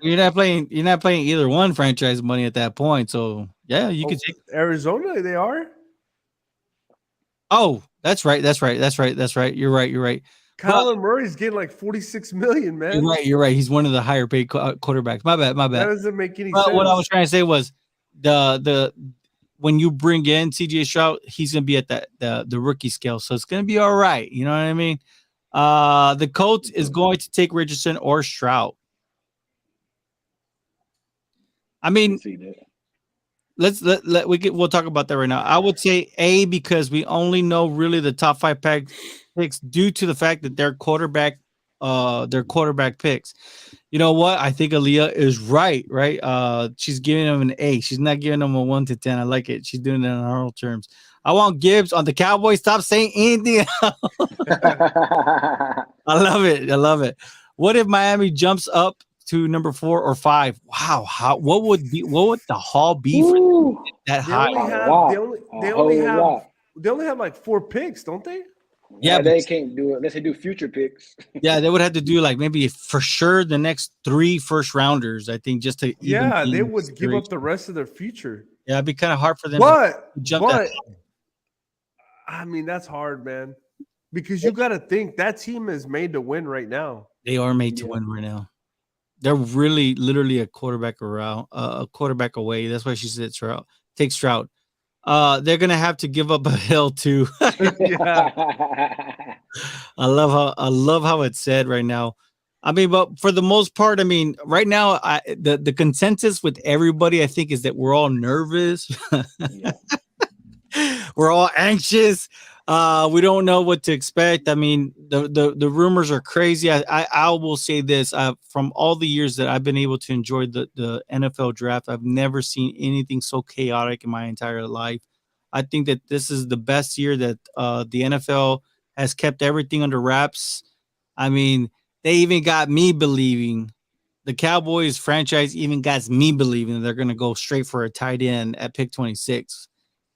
You're not playing either one franchise money at that point. So yeah, you could take Arizona, they are. Oh, that's right. You're right. Kyler Murray's getting like $46 million, man. You're right. He's one of the higher paid quarterbacks. My bad. That doesn't make any sense. What I was trying to say was the when you bring in CJ Stroud, he's gonna be at the rookie scale, so it's gonna be all right. You know what I mean? The Colts is going to take Richardson or Stroud. I mean, we'll talk about that right now. I would say A because we only know really the top 5 picks due to the fact that they're quarterback picks. You know what? I think Aaliyah is right. She's giving them an A. She's not giving them a 1 to 10. I like it. She's doing it in her own terms. I want Gibbs on the Cowboys. Stop saying anything else. I love it. What if Miami jumps up to number 4 or 5? Wow. What would the haul be for that high? They only have like 4 picks, don't they? Yeah, they can't do it unless they do future picks. Yeah, they would have to do like maybe for sure the next 3 first rounders, I think, just to they would give up the rest of their future. Yeah, it'd be kind of hard for them to jump that. I mean, that's hard, man. Because you got to think that team is made to win right now. They are made to win right now. They're really, literally a quarterback away. That's why she said Stroud. Take Stroud. They're gonna have to give up a hill too. I love how it's said right now. I mean, but for the most part, I mean, right now, the consensus with everybody, I think, is that we're all nervous. We're all anxious. We don't know what to expect. I mean, the rumors are crazy. I will say this: from all the years that I've been able to enjoy the NFL draft, I've never seen anything so chaotic in my entire life. I think that this is the best year that the NFL has kept everything under wraps. I mean, they even got me believing the Cowboys franchise even got me believing they're going to go straight for a tight end at pick 26.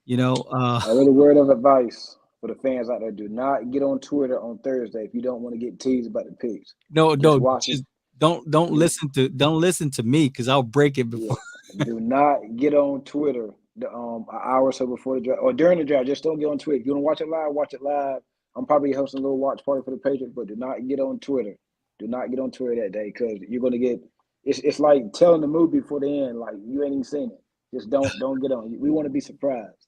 You know, A little word of advice for the fans out there: do not get on Twitter on Thursday if you don't want to get teased about the picks. no, Just no, watch it. just don't Yeah, don't listen to me because I'll break it yeah. before. Do not get on Twitter an hour or so before the draft or during the draft. Just don't get on Twitter. If you want to watch it live, watch it live. I'm probably hosting a little watch party for the Patriots, but do not get on Twitter. Do not get on Twitter that day because you're gonna get. It's like telling the movie before the end, like you ain't even seen it. Just don't get on. We want to be surprised.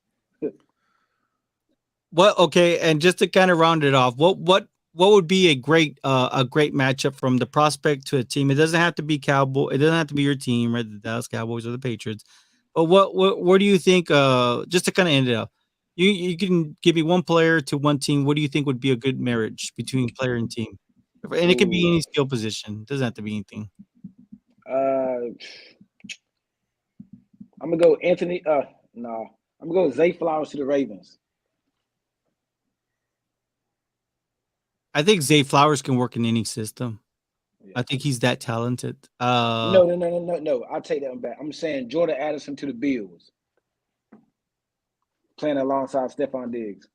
What okay, and just to kind of round it off, what would be a great matchup from the prospect to a team? It doesn't have to be Cowboy. It doesn't have to be your team, right? The Dallas Cowboys or the Patriots. But what do you think? Just to kind of end it up, you can give me one player to one team. What do you think would be a good marriage between player and team? And it can be Ooh, any skill position. It doesn't have to be anything. I'm gonna go Anthony. No, I'm gonna go Zay Flowers to the Ravens. I think Zay Flowers can work in any system. Yeah. I think he's that talented. No. I'll take that one back. I'm saying Jordan Addison to the Bills, playing alongside Stephon Diggs.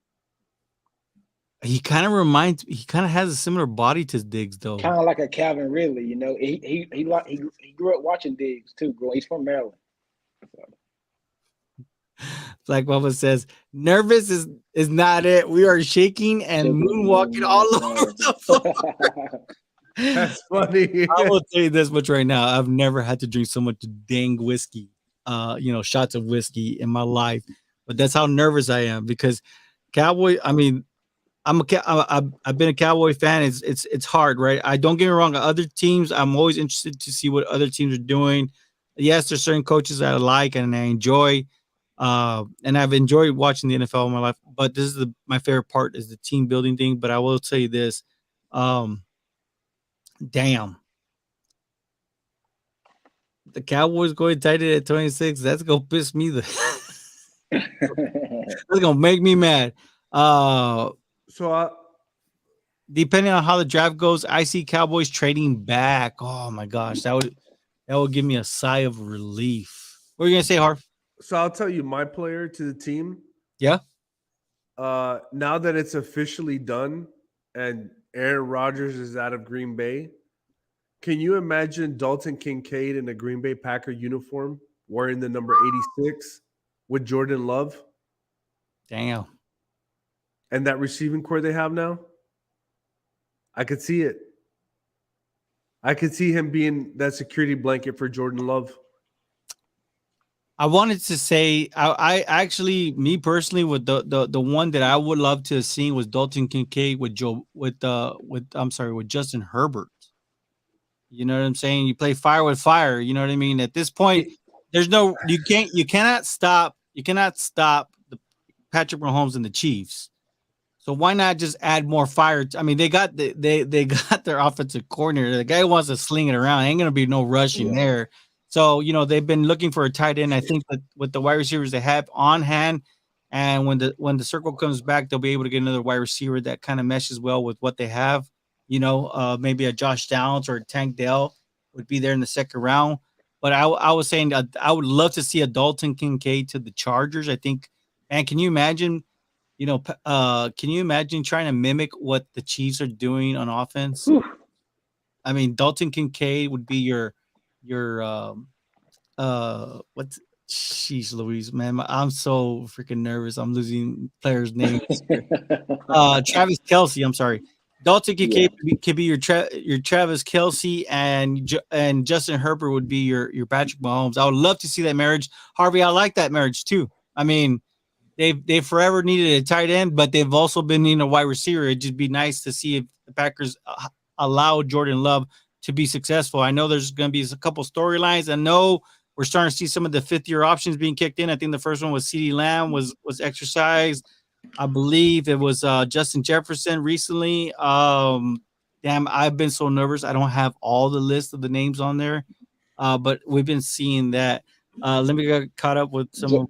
He kind of has a similar body to Diggs, though. Kind of like a Calvin Ridley, you know. He grew up watching Diggs too. He's from Maryland. So. Like Mama says, nervous is not it. We are shaking and moonwalking all over the floor. That's funny. I will tell you this much right now. I've never had to drink so much dang whiskey, shots of whiskey in my life. But that's how nervous I am because Cowboy, I mean, I've been a Cowboy fan. It's hard, right? I don't get me wrong. Other teams, I'm always interested to see what other teams are doing. Yes, there's certain coaches that I like and I enjoy. And I've enjoyed watching the NFL in my life, but this is my favorite part is the team building thing. But I will tell you this, damn, the Cowboys going tight end at 26. That's gonna piss me that's gonna make me mad. So Depending on how the draft goes, I see Cowboys trading back. Oh my gosh, that would give me a sigh of relief. What are you gonna say, Harv? So I'll tell you my player to the team. Yeah. Now that it's officially done and Aaron Rodgers is out of Green Bay, can you imagine Dalton Kincaid in a Green Bay Packer uniform wearing the number 86 with Jordan Love? Damn. And that receiving core they have now? I could see it. I could see him being that security blanket for Jordan Love. I wanted to say I actually, me personally, with the one that I would love to have seen was Dalton Kincaid with with Justin Herbert. You know what I'm saying? You play fire with fire. You know what I mean? At this point, you cannot stop the Patrick Mahomes and the Chiefs. So why not just add more fire? I mean, they got their offensive coordinator. The guy who wants to sling it around. Ain't gonna be no rushing there. So, they've been looking for a tight end. I think that with the wide receivers they have on hand, and when the circle comes back, they'll be able to get another wide receiver that kind of meshes well with what they have. Maybe a Josh Downs or a Tank Dell would be there in the second round. But I was saying I would love to see a Dalton Kincaid to the Chargers. I think, and can you imagine? Can you imagine trying to mimic what the Chiefs are doing on offense? Whew. I mean, Dalton Kincaid would be your what's sheesh Louise, man. I'm so freaking nervous. I'm losing players' names. Travis Kelce, I'm sorry. Dalton Kincaid could be your Travis Kelce, and Justin Herbert would be your Patrick Mahomes. I would love to see that marriage. Harvey, I like that marriage too. I mean, they've forever needed a tight end, but they've also been needing a wide receiver. It'd just be nice to see if the Packers allow Jordan Love to be successful. I know there's going to be a couple storylines. I know we're starting to see some of the fifth-year options being kicked in. I think the first one was CeeDee Lamb was exercised. I believe it was Justin Jefferson recently. Damn, I've been so nervous. I don't have all the list of the names on there, but we've been seeing that. Let me get caught up with some.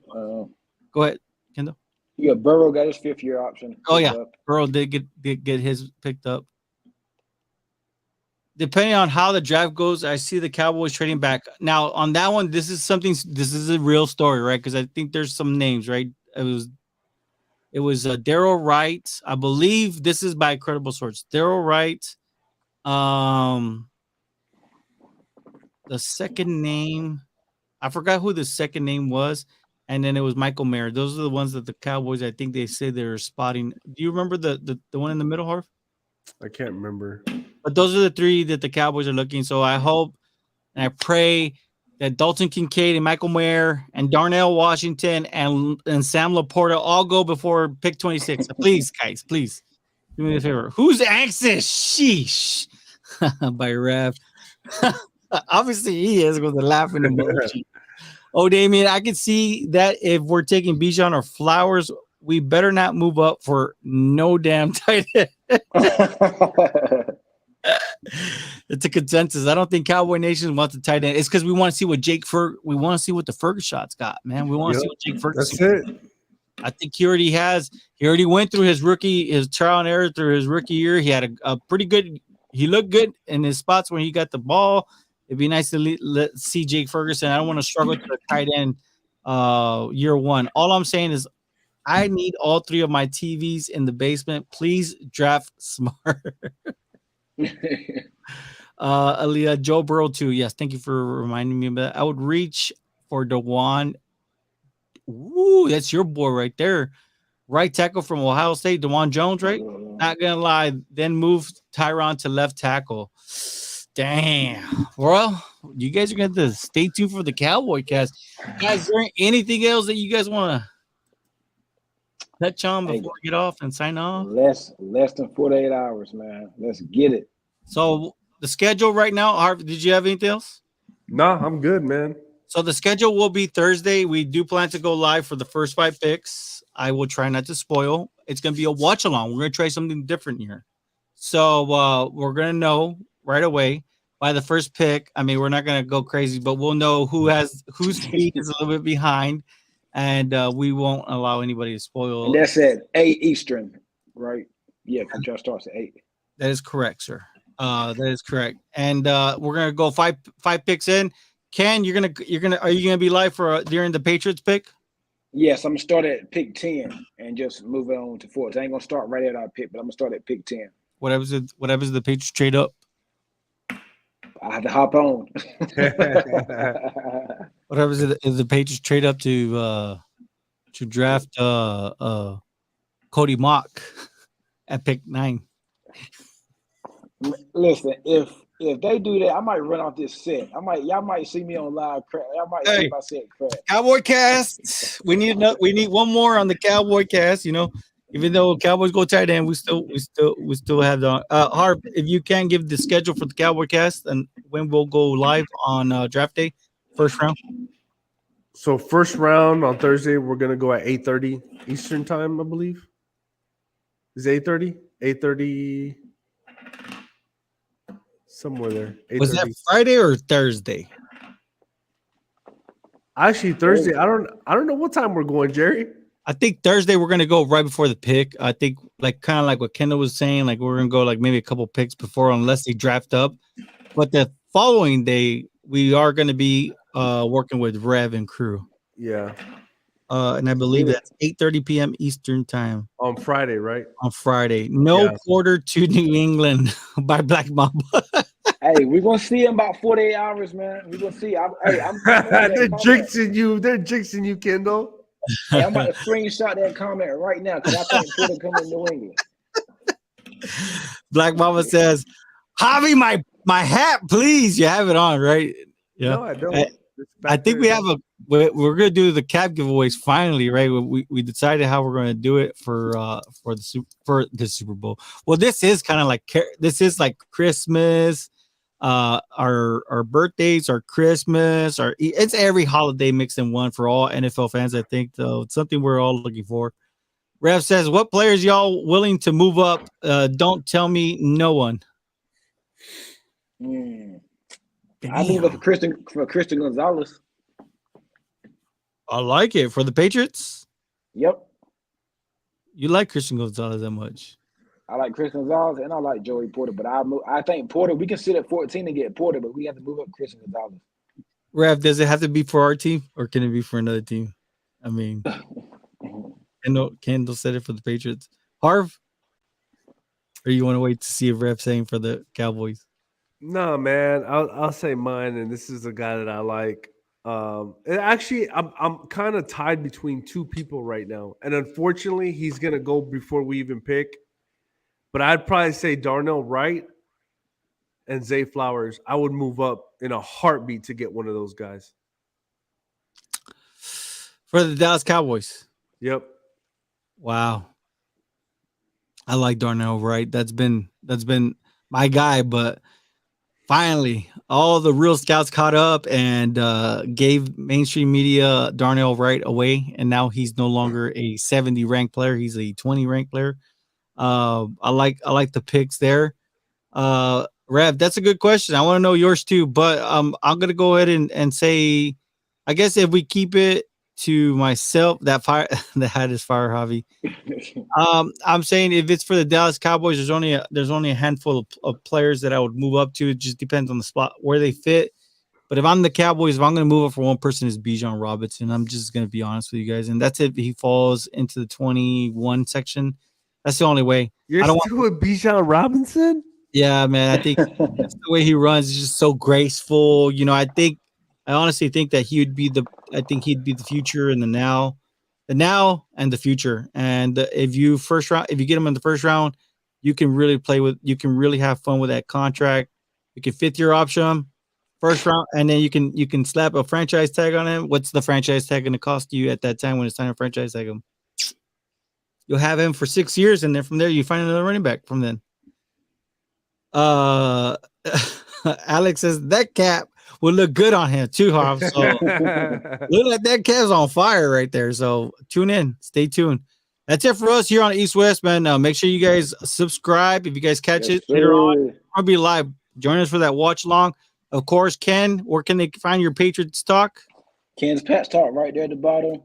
Go ahead, Kendall. Yeah, Burrow got his 5th-year option. Oh yeah, Up. Burrow did get his picked up. Depending on how the draft goes, I see the Cowboys trading back. Now on that one, this is a real story, right? Because I think there's some names, right? It was Darryl Wright. I believe this is by credible source. Darryl Wright. The second name, I forgot who the second name was, and then it was Michael Mayer. Those are the ones that the Cowboys, I think they said they were spotting. Do you remember the one in the middle, Harv? I can't remember. But those are the 3 that the Cowboys are looking. So I hope and I pray that Dalton Kincaid and Michael Mayer and Darnell Washington and Sam Laporta all go before pick 26. Please, guys, please do me a favor. Who's anxious? Sheesh. By Rev. Obviously, he is with the laughing emoji. Oh, Damien, I can see that if we're taking Bijan or Flowers, we better not move up for no damn tight end. It's a consensus. I don't think Cowboy Nation wants a tight end. It's because we want to see what we want to see what the Ferguson's got, man. We want to see what Jake Ferguson. That's it. I think he already went through his trial and error through his rookie year. He had a pretty good, he looked good in his spots when he got the ball. It'd be nice to see Jake Ferguson. I don't want to struggle to the tight end year one. All I'm saying is I need all 3 of my TVs in the basement. Please draft smart. Aaliyah, Joe Burrow too. Yes, thank you for reminding me of that. I would reach for DeJuan. Ooh, that's your boy right there. Right tackle from Ohio State, DeJuan Jones, right? Not gonna lie. Then move Tyron to left tackle. Damn. Well, you guys are going to stay tuned for the Cowboy cast. Guys, is there anything else that you guys want to touch on before we get off and sign off? Less than 48 hours, man. Let's get it. So the schedule right now, Harvey, did you have anything else? No, I'm good, man. So the schedule will be Thursday. We do plan to go live for the first 5 picks. I will try not to spoil. It's going to be a watch along. We're going to try something different here. So we're going to know right away by the first pick. I mean, we're not going to go crazy, but we'll know whose feet is a little bit behind, and we won't allow anybody to spoil. And that's at 8 Eastern, right? Yeah, the draft starts at 8. That is correct, sir. That is correct. And we're gonna go five picks in. Ken, are you gonna be live for during the Patriots pick? Yes, I'm gonna start at pick 10 and just move it on to 4. I ain't gonna start right at our pick, but I'm gonna start at pick 10. Whatever's the Patriots trade up. I have to hop on. Whatever is the Patriots trade up to draft Cody Mock at pick 9. Listen, if they do that, I might run off this set. Y'all might see me on live crap. Y'all might see my set crap. Cowboy cast. We need one more on the Cowboy cast. You know, even though Cowboys go tight end, we still have the Harp. If you can give the schedule for the Cowboy cast and when we'll go live on draft day, first round. So first round on Thursday, we're gonna go at 8:30 Eastern time, I believe. Is it 8:30? 8:30. Somewhere there. Was that Friday or Thursday? Actually, Thursday. I don't know what time we're going, Jerry. I think Thursday we're gonna go right before the pick. I think kind of like what Kendall was saying, like we're gonna go like maybe a couple picks before, unless they draft up. But the following day we are gonna be working with Rev and crew. Yeah. And I believe that's 8:30 p.m. Eastern time On Friday, right? on Friday. No quarter to New England by Black Mamba. Hey, we're gonna see in about 48 hours, man. We're gonna see. They're jinxing you. They're jinxing you, Kendall. Hey, I'm about to screenshot that comment right now because I think Twitter coming to New England. Black Mamba says, "Javi, my hat, please." You have it on, right? Yeah. No, I don't. I think we have we're gonna do the cap giveaways finally, right? We decided how we're gonna do it for the Super Bowl. Well, this is kind of like Christmas, our birthdays, our Christmas, it's every holiday mixed in one for all NFL fans. I think though it's something we're all looking for. Rev says, "What players y'all willing to move up? Don't tell me no one." I move up for Christian Gonzalez. I like it for the Patriots. Yep. You like Christian Gonzalez that much? I like Chris Gonzalez and I like Joey Porter, but I think Porter. We can sit at 14 and get Porter, but we have to move up Christian Gonzalez. Rev, does it have to be for our team or can it be for another team? I mean, Kendall said it for the Patriots. Harv, or you want to wait to see if Rev's saying for the Cowboys? No, man, I'll say mine, and this is a guy that I like. Actually, I'm kind of tied between two people right now, and unfortunately, he's gonna go before we even pick. But I'd probably say Darnell Wright and Zay Flowers. I would move up in a heartbeat to get one of those guys. For the Dallas Cowboys. Yep. Wow. I like Darnell Wright. That's been my guy, but finally all the real scouts caught up and gave mainstream media Darnell Wright away, and now he's no longer a 70 ranked player. He's a 20 ranked player. I like the picks there. Rev, that's a good question. I want to know yours too, but I'm gonna go ahead and say, I guess if we keep it to myself, that hat is fire, Javi. I'm saying if it's for the Dallas Cowboys, there's only a handful of players that I would move up to. It just depends on the spot where they fit. But if I'm the Cowboys, if I'm going to move up for one person, is Bijan Robinson. I'm just going to be honest with you guys, and that's if he falls into the 21 section. That's the only way. You're still with Bijan Robinson? Yeah, man. I think that's the way he runs. He's just so graceful. You know, I honestly think that he'd be the future in the now and the future. And if you get him in the first round, you can really have fun with that contract. You can fifth year option first round, and then you can slap a franchise tag on him. What's the franchise tag going to cost you at that time when it's time to franchise tag him? You'll have him for 6 years, and then from there you find another running back from then. Alex says that cap will look good on him too, Harv. So look like that cap's on fire right there. So tune in, stay tuned. That's it for us here on East West, man. Make sure you guys subscribe if you guys catch it later on. I'll be live. Join us for that watch along. Of course, Ken, where can they find your Patriots talk? Ken's Pats Talk right there at the bottom.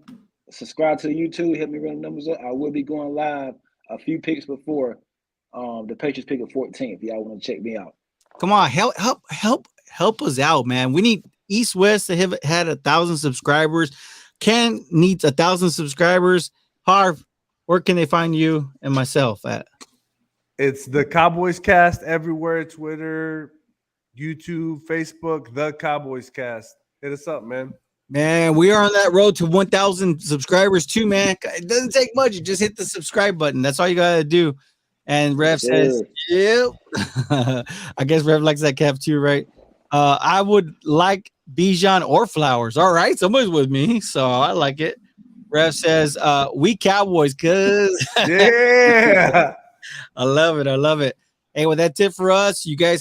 Subscribe to the YouTube. Help me run the numbers up. I will be going live a few picks before the Patriots pick at 14. If y'all want to check me out. Come on, help us out, man. We need East West to have had 1,000 subscribers. Ken needs 1,000 subscribers. Harv, where can they find you and myself at? It's the Cowboys Cast everywhere: Twitter, YouTube, Facebook. The Cowboys Cast. Hit us up, man. Man, we are on that road to 1,000 subscribers too, man. It doesn't take much. You just hit the subscribe button. That's all you gotta do. And Rev says, "Yep." I guess Rev likes that cap too, right? I would like Bijan or Flowers. All right, somebody's with me, so I like it. Rev says, "We Cowboys, cuz." Yeah, I love it. Hey, well, that's it for us. You guys